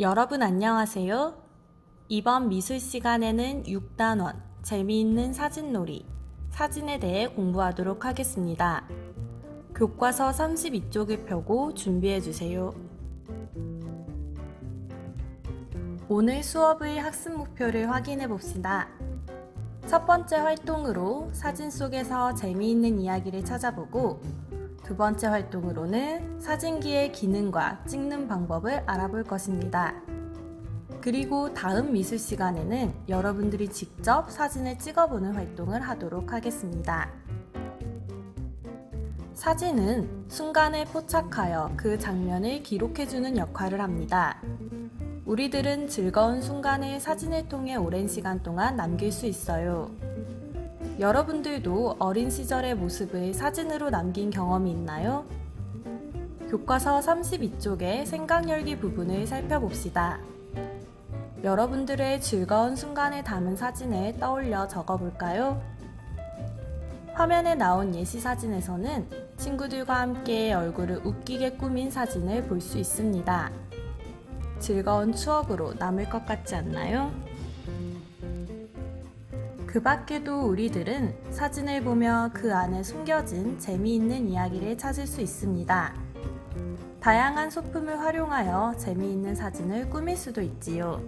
여러분 안녕하세요. 이번 미술 시간에는 6단원 재미있는 사진놀이, 사진에 대해 공부하도록 하겠습니다. 교과서 32쪽을 펴고 준비해 주세요. 오늘 수업의 학습 목표를 확인해 봅시다. 첫 번째 활동으로 사진 속에서 재미있는 이야기를 찾아보고, 두 번째 활동으로는 사진기의 기능과 찍는 방법을 알아볼 것입니다. 그리고 다음 미술 시간에는 여러분들이 직접 사진을 찍어보는 활동을 하도록 하겠습니다. 사진은 순간에 포착하여 그 장면을 기록해주는 역할을 합니다. 우리들은 즐거운 순간을 사진을 통해 오랜 시간 동안 남길 수 있어요. 여러분들도 어린 시절의 모습을 사진으로 남긴 경험이 있나요? 교과서 32쪽의 생각열기 부분을 살펴봅시다. 여러분들의 즐거운 순간을 담은 사진을 떠올려 적어볼까요? 화면에 나온 예시 사진에서는 친구들과 함께 얼굴을 웃기게 꾸민 사진을 볼 수 있습니다. 즐거운 추억으로 남을 것 같지 않나요? 그 밖에도 우리들은 사진을 보며 그 안에 숨겨진 재미있는 이야기를 찾을 수 있습니다. 다양한 소품을 활용하여 재미있는 사진을 꾸밀 수도 있지요.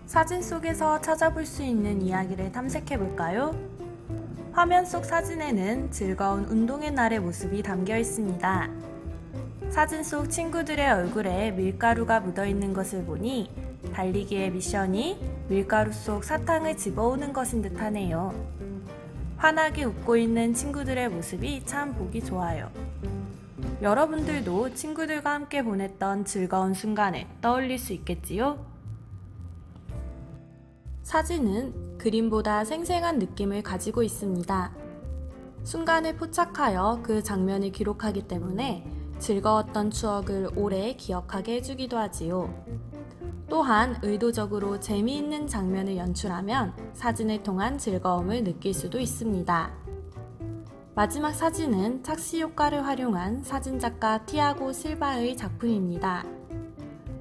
사진 속에서 찾아볼 수 있는 이야기를 탐색해 볼까요? 화면 속 사진에는 즐거운 운동의 날의 모습이 담겨 있습니다. 사진 속 친구들의 얼굴에 밀가루가 묻어 있는 것을 보니 달리기의 미션이 밀가루 속 사탕을 집어오는 것인 듯 하네요. 환하게 웃고 있는 친구들의 모습이 참 보기 좋아요. 여러분들도 친구들과 함께 보냈던 즐거운 순간을 떠올릴 수 있겠지요? 사진은 그림보다 생생한 느낌을 가지고 있습니다. 순간을 포착하여 그 장면을 기록하기 때문에 즐거웠던 추억을 오래 기억하게 해주기도 하지요. 또한 의도적으로 재미있는 장면을 연출하면 사진을 통한 즐거움을 느낄 수도 있습니다. 마지막 사진은 착시 효과를 활용한 사진작가 티아고 실바의 작품입니다.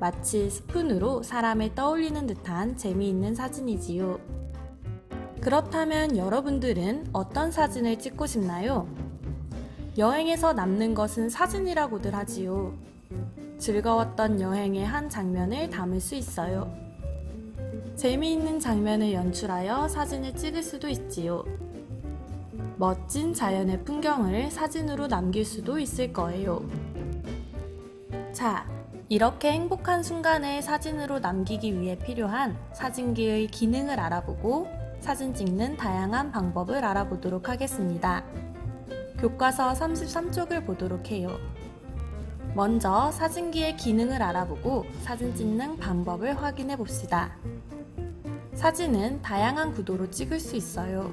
마치 스푼으로 사람을 떠올리는 듯한 재미있는 사진이지요. 그렇다면 여러분들은 어떤 사진을 찍고 싶나요? 여행에서 남는 것은 사진이라고들 하지요. 즐거웠던 여행의 한 장면을 담을 수 있어요. 재미있는 장면을 연출하여 사진을 찍을 수도 있지요. 멋진 자연의 풍경을 사진으로 남길 수도 있을 거예요. 자, 이렇게 행복한 순간을 사진으로 남기기 위해 필요한 사진기의 기능을 알아보고 사진 찍는 다양한 방법을 알아보도록 하겠습니다. 교과서 33쪽을 보도록 해요. 먼저 사진기의 기능을 알아보고 사진 찍는 방법을 확인해 봅시다. 사진은 다양한 구도로 찍을 수 있어요.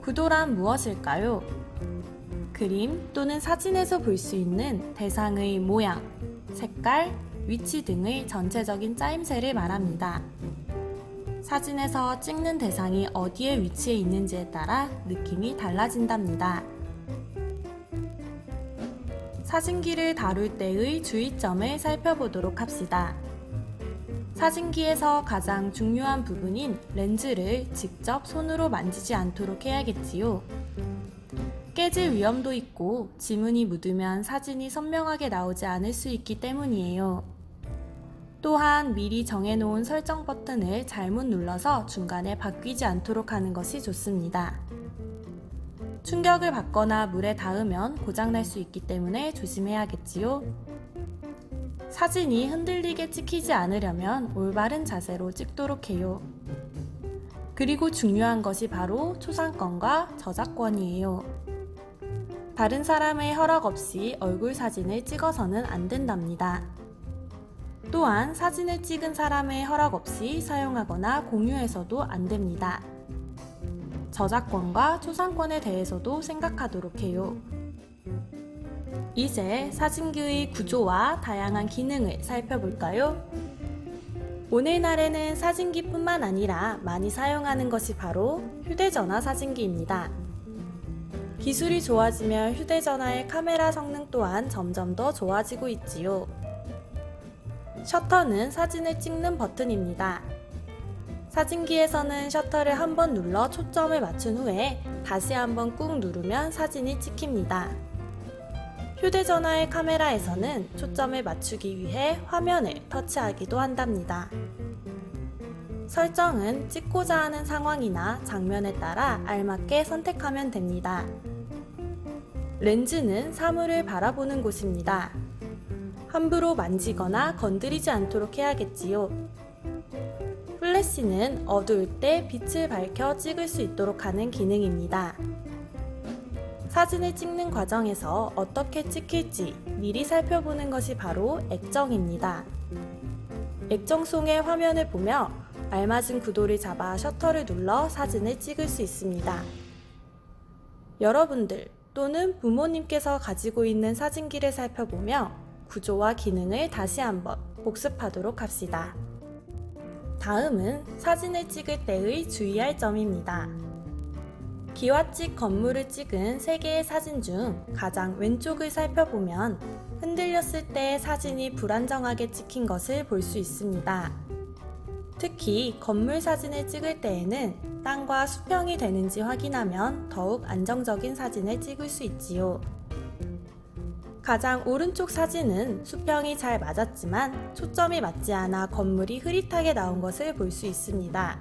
구도란 무엇일까요? 그림 또는 사진에서 볼 수 있는 대상의 모양, 색깔, 위치 등의 전체적인 짜임새를 말합니다. 사진에서 찍는 대상이 어디에 위치해 있는지에 따라 느낌이 달라진답니다. 사진기를 다룰 때의 주의점을 살펴보도록 합시다. 사진기에서 가장 중요한 부분인 렌즈를 직접 손으로 만지지 않도록 해야겠지요. 깨질 위험도 있고 지문이 묻으면 사진이 선명하게 나오지 않을 수 있기 때문이에요. 또한 미리 정해놓은 설정 버튼을 잘못 눌러서 중간에 바뀌지 않도록 하는 것이 좋습니다. 충격을 받거나 물에 닿으면 고장날 수 있기 때문에 조심해야겠지요. 사진이 흔들리게 찍히지 않으려면 올바른 자세로 찍도록 해요. 그리고 중요한 것이 바로 초상권과 저작권이에요. 다른 사람의 허락 없이 얼굴 사진을 찍어서는 안 된답니다. 또한 사진을 찍은 사람의 허락 없이 사용하거나 공유해서도 안 됩니다. 저작권과 초상권에 대해서도 생각하도록 해요. 이제 사진기의 구조와 다양한 기능을 살펴볼까요? 오늘날에는 사진기뿐만 아니라 많이 사용하는 것이 바로 휴대전화 사진기입니다. 기술이 좋아지며 휴대전화의 카메라 성능 또한 점점 더 좋아지고 있지요. 셔터는 사진을 찍는 버튼입니다. 사진기에서는 셔터를 한번 눌러 초점을 맞춘 후에 다시 한번 꾹 누르면 사진이 찍힙니다. 휴대전화의 카메라에서는 초점을 맞추기 위해 화면을 터치하기도 한답니다. 설정은 찍고자 하는 상황이나 장면에 따라 알맞게 선택하면 됩니다. 렌즈는 사물을 바라보는 곳입니다. 함부로 만지거나 건드리지 않도록 해야겠지요. 플래시는 어두울 때 빛을 밝혀 찍을 수 있도록 하는 기능입니다. 사진을 찍는 과정에서 어떻게 찍힐지 미리 살펴보는 것이 바로 액정입니다. 액정송의 화면을 보며 알맞은 구도를 잡아 셔터를 눌러 사진을 찍을 수 있습니다. 여러분들 또는 부모님께서 가지고 있는 사진기를 살펴보며 구조와 기능을 다시 한번 복습하도록 합시다. 다음은 사진을 찍을 때의 주의할 점입니다. 기와집 건물을 찍은 3개의 사진 중 가장 왼쪽을 살펴보면 흔들렸을 때 사진이 불안정하게 찍힌 것을 볼 수 있습니다. 특히 건물 사진을 찍을 때에는 땅과 수평이 되는지 확인하면 더욱 안정적인 사진을 찍을 수 있지요. 가장 오른쪽 사진은 수평이 잘 맞았지만 초점이 맞지 않아 건물이 흐릿하게 나온 것을 볼 수 있습니다.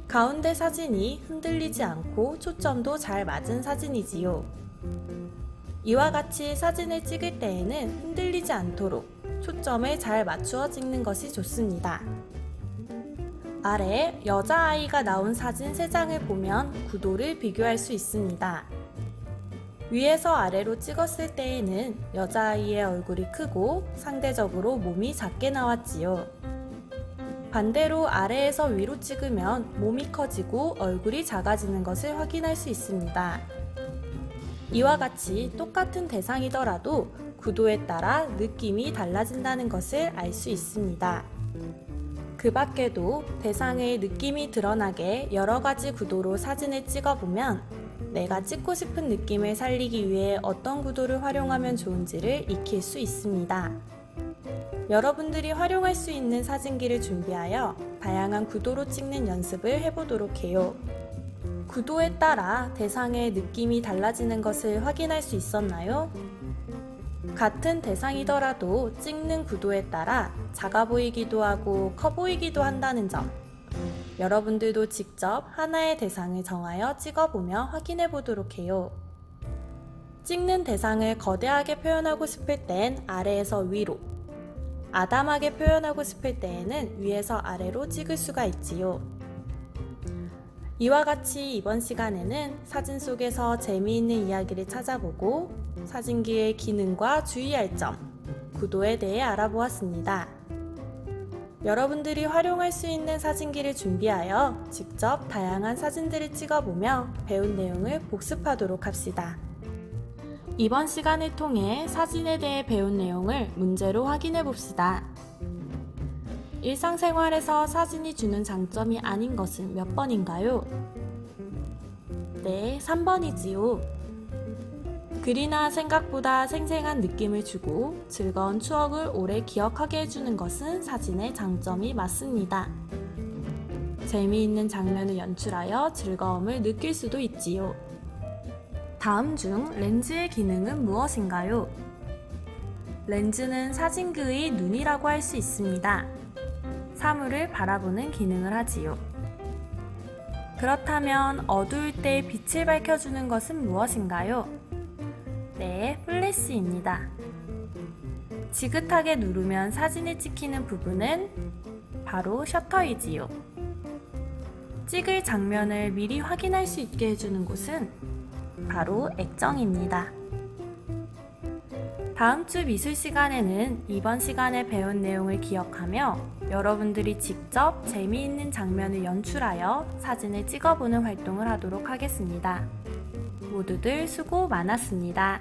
가운데 사진이 흔들리지 않고 초점도 잘 맞은 사진이지요. 이와 같이 사진을 찍을 때에는 흔들리지 않도록 초점을 잘 맞추어 찍는 것이 좋습니다. 아래 여자아이가 나온 사진 3장을 보면 구도를 비교할 수 있습니다. 위에서 아래로 찍었을 때에는 여자아이의 얼굴이 크고 상대적으로 몸이 작게 나왔지요. 반대로 아래에서 위로 찍으면 몸이 커지고 얼굴이 작아지는 것을 확인할 수 있습니다. 이와 같이 똑같은 대상이더라도 구도에 따라 느낌이 달라진다는 것을 알 수 있습니다. 그 밖에도 대상의 느낌이 드러나게 여러 가지 구도로 사진을 찍어보면 내가 찍고 싶은 느낌을 살리기 위해 어떤 구도를 활용하면 좋은지를 익힐 수 있습니다. 여러분들이 활용할 수 있는 사진기를 준비하여 다양한 구도로 찍는 연습을 해보도록 해요. 구도에 따라 대상의 느낌이 달라지는 것을 확인할 수 있었나요? 같은 대상이더라도 찍는 구도에 따라 작아 보이기도 하고 커 보이기도 한다는 점, 여러분들도 직접 하나의 대상을 정하여 찍어보며 확인해 보도록 해요. 찍는 대상을 거대하게 표현하고 싶을 땐 아래에서 위로, 아담하게 표현하고 싶을 때에는 위에서 아래로 찍을 수가 있지요. 이와 같이 이번 시간에는 사진 속에서 재미있는 이야기를 찾아보고 사진기의 기능과 주의할 점, 구도에 대해 알아보았습니다. 여러분들이 활용할 수 있는 사진기를 준비하여 직접 다양한 사진들을 찍어보며 배운 내용을 복습하도록 합시다. 이번 시간을 통해 사진에 대해 배운 내용을 문제로 확인해 봅시다. 일상생활에서 사진이 주는 장점이 아닌 것은 몇 번인가요? 네, 3번이지요. 글이나 생각보다 생생한 느낌을 주고 즐거운 추억을 오래 기억하게 해주는 것은 사진의 장점이 맞습니다. 재미있는 장면을 연출하여 즐거움을 느낄 수도 있지요. 다음 중 렌즈의 기능은 무엇인가요? 렌즈는 사진기의 눈이라고 할 수 있습니다. 사물을 바라보는 기능을 하지요. 그렇다면 어두울 때 빛을 밝혀주는 것은 무엇인가요? 네, 플래시입니다. 지긋하게 누르면 사진이 찍히는 부분은 바로 셔터이지요. 찍을 장면을 미리 확인할 수 있게 해주는 곳은 바로 액정입니다. 다음 주 미술 시간에는 이번 시간에 배운 내용을 기억하며 여러분들이 직접 재미있는 장면을 연출하여 사진을 찍어보는 활동을 하도록 하겠습니다. 모두들 수고 많았습니다.